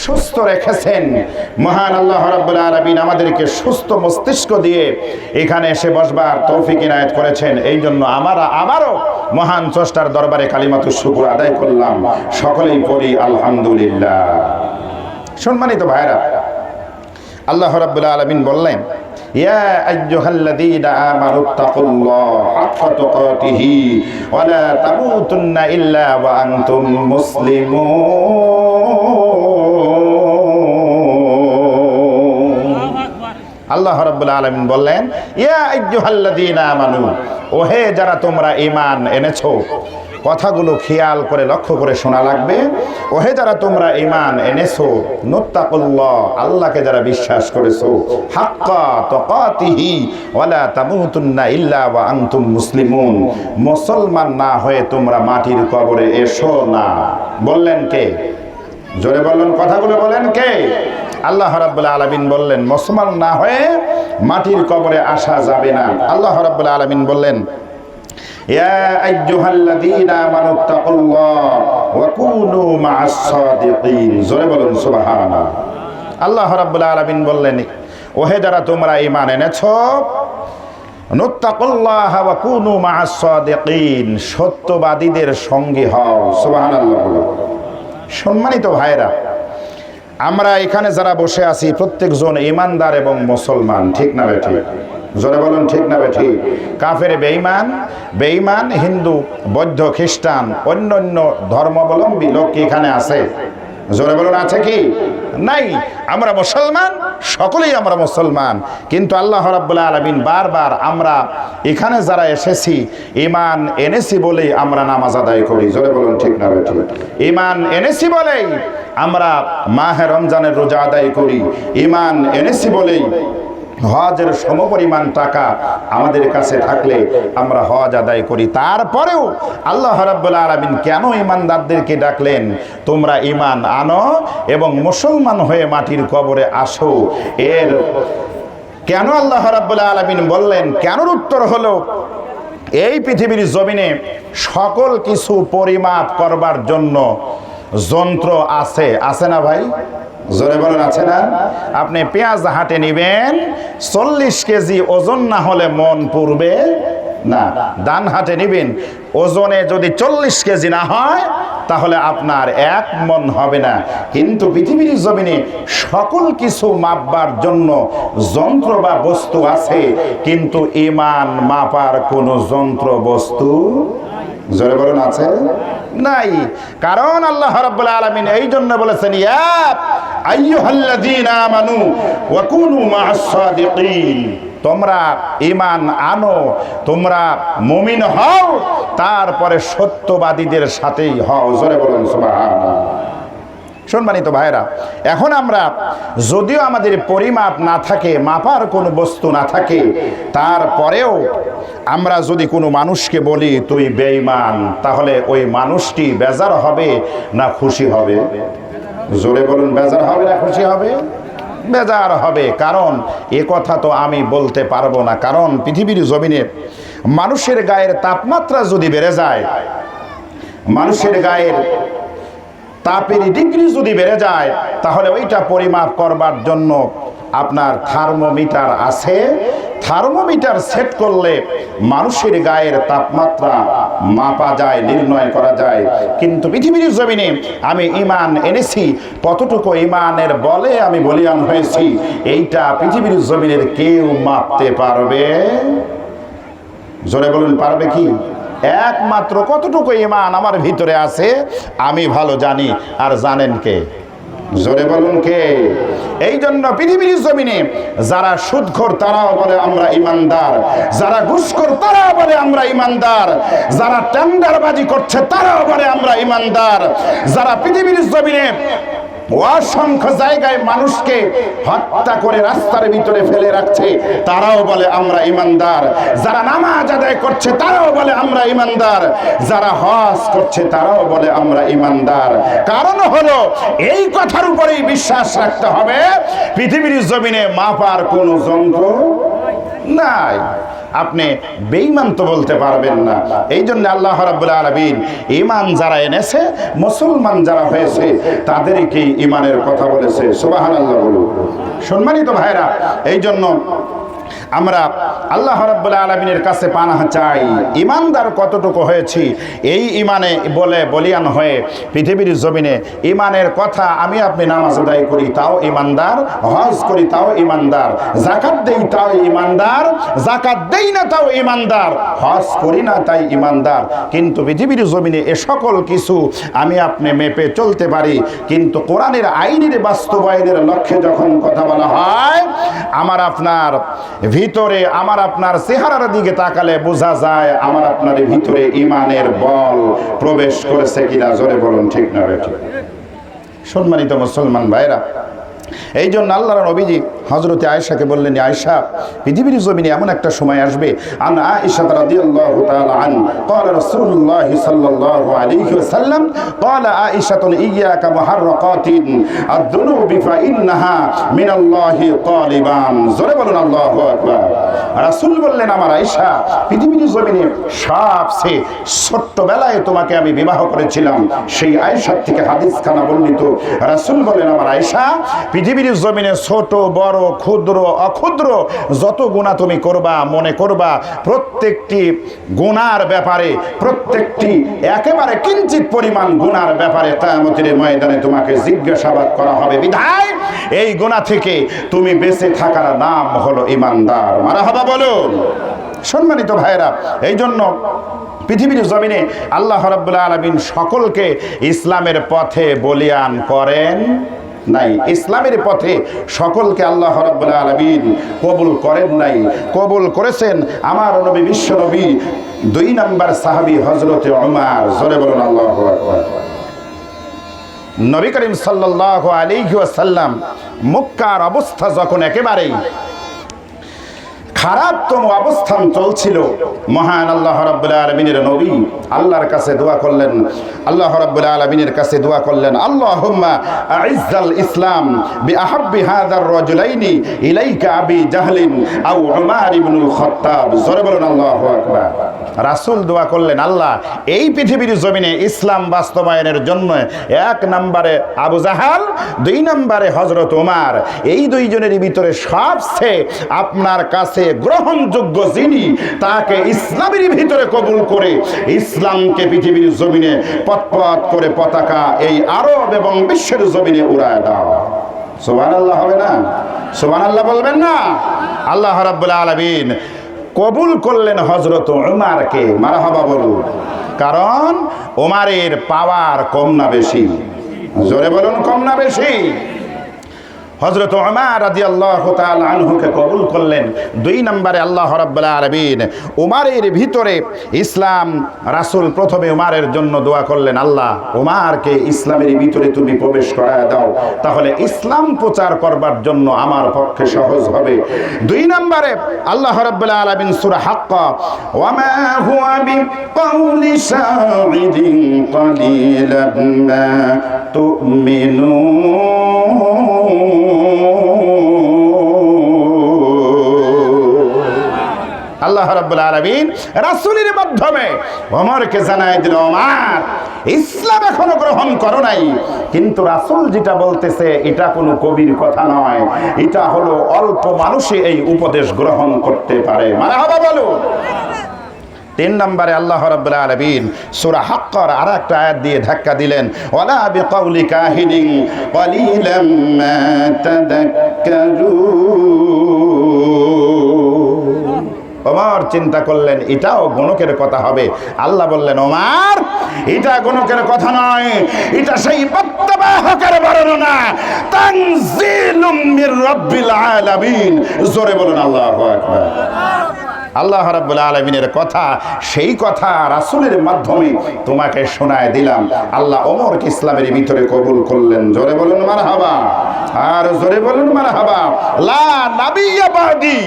সুস্থ রেখেছেন। মহান আল্লাহ রাব্বুল আলামিন আমাদেরকে সুস্থ মস্তিষ্ক দিয়ে এখানে এসে বসবার তৌফিক ইনায়েত করেছেন। এই জন্য আমারও মহান স্রষ্টার দরবারে কালিমাতুশ শুকর আদায় করলাম। সকলেই পড়ি আলহামদুলিল্লাহ। সম্মানিত ভাইরা, আল্লাহ রাব্বুল আলামিন বললেন, ইয়া আইয়ুহাল্লাযীনা আমানুত্তাকুল্লাহ হাক্কা তুকাতিহি ওয়া লা তামুতুন্না ইল্লা ওয়া আনতুম মুসলিমুন। আল্লাহ রাব্বুল আলামিন বললেন, ইয়া আইয়ুহাল্লাযীনা আমানু, ওহে যারা তোমরা ঈমান এনেছো। কথাগুলো খেয়াল করে লক্ষ্য করে শোনা লাগবে। ওহে যারা তোমরা ঈমান এনেছো, নুত্তাকুল্লাহ, আল্লাহকে যারা বিশ্বাস করেছো, হাক্কা তুকাতিহি ওয়া লা তামুতুন্না ইল্লা ওয়া আনতুম মুসলিমুন, মুসলমান না হয়ে তোমরা মাটির কবরে এসো না। বললেন কে? জোরে বললেন, কথাগুলো বলেন কে? আল্লাহ রাব্বুল আলামিন বললেন মুসলমান না হয়ে মাটির কবরে আসা যাবে না। আল্লাহ রাব্বুল আলামিন বললেন, ইয়া আইয়ুহাল্লাযীনা আমানুত্তাকুল্লাহ ওয়া কুনু মা'আস সাদিকিন। জোরে বলুন সুবহানাল্লাহ। আল্লাহ রাব্বুল আলামিন বললেন, ওহে যারা তোমরা ঈমান এনেছো, নুত্তাকুল্লাহ ওয়া কুনু মা'আস সাদিকিন, সত্যবাদীদের সঙ্গী হও। সুবহানাল্লাহ। সম্মানিত ভাইরা, আমরা এখানে যারা বসে আছি প্রত্যেকজন ঈমানদার এবং মুসলমান, ঠিক না বেঠিক? জোরে বলুন ঠিক না বেঠিক? কাফের বেঈমান হিন্দু, বৌদ্ধ, খ্রিস্টান, অন্যান্য ধর্মাবলম্বী লোক কি এখানে আছে? জোরে বলুন আছে কি? নাই। আমরা মুসলমান, সকলেই আমরা মুসলমান। কিন্তু আল্লাহ রাব্বুল আলামিন বারবার আমরা এখানে যারা এসেছি ঈমান এনেছি বলেই আমরা নামাজ আদায় করি। জোরে বলুন ঠিক না বেঠিক? ঈমান এনেছি বলেই আমরা মাহে রমজানের রোজা আদায় করি। ঈমান এনেছি বলেই হজের সমপরিমাণ টাকা আমাদের কাছে থাকলে আমরা হজ আদায় করি। তারপরেও আল্লাহ রাব্বুল আলামিন কেন ঈমানদারদেরকে ডাকলেন, তোমরা ঈমান আনো এবং মুসলমান হয়ে মাটির কবরে আসো? এর কেন আল্লাহ রাব্বুল আলামিন বললেন, কেনর উত্তর হলো, এই পৃথিবীর জমিনে সকল কিছু পরিমাপ করবার জন্য যন্ত্র আছে। আছে না ভাই? জোরে বলেন আছে না? আপনি পেঁয়াজ হাটে নিবেন, 40 কেজি ওজন না হলে মন পুরবে না। ধান হাটে নিবেন, ওজনে যদি 40 কেজি না হয় তাহলে আপনার 1 মন হবে না। কিন্তু পৃথিবীর জমিনে সকল কিছু মাপবার জন্য যন্ত্র বা বস্তু আছে, কিন্তু ঈমান মাপার কোনো যন্ত্র বস্তু, জোরে বলেন আছে? নাই। কারণ আল্লাহ রাব্বুল আলামিন এই জন্য বলেছেন, ইয়া আইয়ুহাল্লাযীনা আমানু ওয়া কুনু মা'আস সাদিকিন, তোমরা ঈমান আনো, তোমরা মুমিন হও, তারপরে সত্যবাদীদের সাথেই হও। জোরে বলুন সুবহানাল্লাহ। সম্মানিত ভাইরা, এখন আমরা যদিও আমাদের পরিমাপ না থাকে, মাপার কোনো বস্তু না থাকে, তারপরেও আমরা যদি কোনো মানুষকে বলি তুই বেঈমান, তাহলে ওই মানুষটি বেজার হবে না খুশি হবে? জোরে বলুন, বেজার হবে না খুশি হবে? বেজার হবে। কারণ এ কথা তো আমি বলতে পারবো না। কারণ পৃথিবীর জমিনে মানুষের গায়ের তাপমাত্রা যদি বেড়ে যায়, মানুষের গায়ের তাপের ডিগ্রি যদি বেড়ে যায়, তাহলে ওইটা পরিমাপ করবার জন্য আপনার থার্মোমিটার আছে। থার্মোমিটার সেট করলে মানুষের গায়ের তাপমাত্রা মাপা যায়, নির্ণয় করা যায়। কিন্তু পৃথিবীর জমিনে আমি ঈমান এনেছি, কতটুকু ঈমানের বলে আমি বলিয়ান হয়েছি, এইটা পৃথিবীর জমিনের কেউ মাপতে পারবে? জোরে বলুন, পারবে কি? একমাত্র কতটুকু ঈমান আমার ভিতরে আছে আমি ভালো জানি। আর জানেন কে? জোরে বলুন কে? এই জন্য পৃথিবীর জমিনে যারা সুদখোর তারাও বলে আমরা ঈমানদার, যারা ঘুষখোর তারাও বলে আমরা ঈমানদার, যারা টেন্ডারবাজি করছে তারাও বলে আমরা ঈমানদার, যারা পৃথিবীর জমিনে অসংখ্য জায়গায় মানুষকে হত্যা করে রাস্তার ভিতরে ফেলে রাখছে তারাও বলে আমরা ঈমানদার, যারা নামাজ আদায় করছে তারাও বলে আমরা ঈমানদার, যারা হজ করছে তারাও বলে আমরা ঈমানদার। কারণ হলো এই কথার উপরেই বিশ্বাস রাখতে হবে পৃথিবীর জমিনে মাপার কোনো যন্ত্র নাই। আপনি বেঈমান তো বলতে পারবেন না। এই জন্য আল্লাহ রাব্বুল আলামিন ঈমান যারা এনেছে, মুসলমান যারা হয়েছে, তাদেরকেই ঈমানের কথা বলেছে। সুবহানাল্লাহ বলুন। সম্মানিত ভাইরা, এই জন্য আমরা আল্লাহ রাব্বুল আলামিনের কাছে পানাহ চাই। ঈমানদার কতটুকু হয়েছি, এই ঈমানে বলে বলিয়ান হয়ে পৃথিবীর জমিনে ঈমানের কথা, আমি আপনি নামাজ আদায় করি তাও ঈমানদার, হজ করি তাও ঈমানদার, যাকাত দেই তাও ঈমানদার, যাকাত দেই না তাও ঈমানদার, হজ করি না তাই ঈমানদার। কিন্তু পৃথিবীর জমিনে এ সকল কিছু আমি আপনি মেপে চলতে পারি, কিন্তু কোরআনের আইনের বাস্তবায়নের লক্ষ্যে যখন কথা বলা হয়, আমার আপনার ভিতরে, আমার আপনার চেহারার দিকে তাকালে বোঝা যায় আমার আপনার ভিতরে ঈমানের বল প্রবেশ করেছে কিনা। জোরে বলুন ঠিক না ঠিক? সম্মানিত মুসলমান ভাইরা, এই জন্য আল্লাহর নবীজি হযরতে আয়েশাকে বললেন, আয়েশা, পৃথিবীর জমিনে এমন একটা সময় আসবে, আন আয়েশা রাদিয়াল্লাহু তাআলা আন قال رسول الله صلى الله عليه وسلم قال عائشة إياك محرقات الذنوب فإنها من الله طالبان। জোরে বলুন আল্লাহু আকবার। রাসূল বললেন, আমার আয়েশা, পৃথিবীর জমিনে সবচেয়ে ছোট্টবেলায় তোমাকে আমি বিবাহ করেছিলাম, সেই আয়েশার থেকে হাদিসখানা বর্ণিত। রাসূল বলেন, আমার আয়েশা, পৃথিবীর জমিনে ছোট বড় ক্ষুদ্র অক্ষুদ্র যত গুনাহ তুমি করবা, মনে করবা প্রত্যেকটি গুনার ব্যাপারে, প্রত্যেকটি একেবারে কিঞ্চিত পরিমাণ গুনার ব্যাপারে কিয়ামতের ময়দানে তোমাকে জিজ্ঞাসাবাদ করা হবে। বিধায় এই গুনাহ থেকে তুমি বেঁচে থাকার নাম হলো ঈমানদার। মারহাবা বলুন। সম্মানিত ভাইরা, এই জন্য পৃথিবীর জমিনে আল্লাহ রাব্বুল আলামিন সকলকে ইসলামের পথে বলিয়ান করেন নাই। ইসলামের পথে সকলকে আল্লাহ রাব্বুল আলামিন কবুল করেন নাই। কবুল করেছেন আমার নবী, বিশ্ব নবী, 2 নম্বর সাহাবী হযরতে ওমর। জোরে বলুন আল্লাহু আকবার। নবী করিম সাল্লাল্লাহু আলাইহি ওয়াসাল্লাম মক্কার অবস্থা যখন একেবারেই খারাপতম অবস্থান চলছিল, মহান আল্লাহ রাব্বুল আলামিনের নবী আল্লাহর কাছে দোয়া করলেন, আল্লাহ রাব্বুল আলামিনের কাছে দোয়া করলেন, আল্লাহুম্মা আইজ্জাল ইসলাম বিআহাব্বি হাযার রাজুলাইনি ইলাইকা আবি জাহলিন আও উমর ইবনুল খাত্তাব। জোরে বলুন আল্লাহু আকবার। রাসূল দোয়া করলেন, আল্লাহ, এই পৃথিবীর জমিনে ইসলাম বাস্তবায়নের জন্য 1 নম্বরে আবু জাহাল, 2 নম্বরে হযরত ওমর, এই দুইজনের ভিতরে সবচেয়ে আপনার কাছে গ্রহণযোগ্য যিনি, তাকে ইসলামের ভিতরে কবুল করে ইসলামকে পৃথিবীর জমিনে পথ করে পতাকা এই আরব এবং বিশ্বের জমিনে উড়ায় দাও। সুবহানাল্লাহ হবে না? সুবহানাল্লাহ বলবেন না? আল্লাহ রাব্বুল আলামিন কবুল করলেন হযরত ওমরকে। মারহাবা বলুন। কারণ ওমরের পাওয়ার কম না বেশি? জোরে বলুন, কম না বেশি? হযরত ওমর রাদিয়াল্লাহু তাআলা আনহুকে কবুল করলেন। 2 নম্বরে আল্লাহ রাব্বুল আলামিন ওমরের ভিতরে ইসলাম, রাসূল প্রথমে ওমরের জন্য দোয়া করলেন, আল্লাহ, ওমরকে ইসলামের ভিতরে তুমি প্রবেশ করায় দাও, তাহলে ইসলাম প্রচার করবার জন্য আমার পক্ষে সহজ হবে। 2 নম্বরে আল্লাহ রাব্বুল আলামিন সূরা হাক্কা, ওয়া মা হুয়া বিকাউলি শাইদিন কালিলাম মা তুমিনুন। আল্লাহ রাব্বুল আলামিন রাসূলের মাধ্যমে ওমরকে জানায় দিল, ওমর, ইসলাম এখনো গ্রহণ করো নাই, কিন্তু রাসূল যেটা বলতেছে এটা কোনো কবির কথা নয়, এটা হলো অল্প মানুষই এই উপদেশ গ্রহণ করতে পারে। মারহাবা বলো। 3 নম্বরে আল্লাহ রাব্বুল আলামিন সূরা হাক্কার আরেকটা আয়াত দিয়ে ধাক্কা দিলেন, ওয়ালা বিকাউলি কাহিনিন ক্বালিলাম মা তাযাক্কারুন। ওমর চিন্তা করলেন এটাও গণকের কথা হবে। আল্লাহ বললেন, ওমর, এটা গণকের কথা নয়, এটা সেই প্রত্যবাহকের বর্ণনা, তানজিলুম মির রাব্বিল আলামিন। জোরে বলুন আল্লাহু আকবার। আল্লাহ রাব্বুল আলামিনের কথা, সেই কথা রাসূলের মাধ্যমে তোমাকে শোনায় দিলাম। আল্লাহ ওমরকে ইসলামের ভিতরে কবুল করলেন। জোরে বলুন মারহাবা। আর জোরে বলুন মারহাবা। লা নাবিয়্যা বাদি।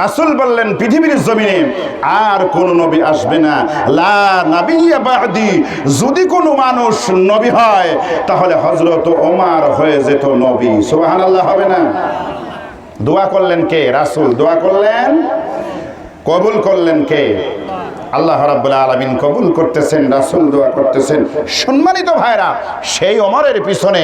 রাসূল বললেন, পৃথিবীর জমিনে আর কোন নবী আসবে না। লা নাবিয়্যা বাদি। যদি কোনো মানুষ নবী হয় তাহলে হযরত ওমর হয়ে যেত নবী। সুবহানাল্লাহ হবে না? দোয়া করলেন কে? রাসূল দোয়া করলেন। কবুল করলেন কে? আল্লাহ রাব্বুল আলামিন কবুল করতেছেন, রাসূল দোয়া করতেছেন। সম্মানিত ভাইরা, সেই ওমরের পিছনে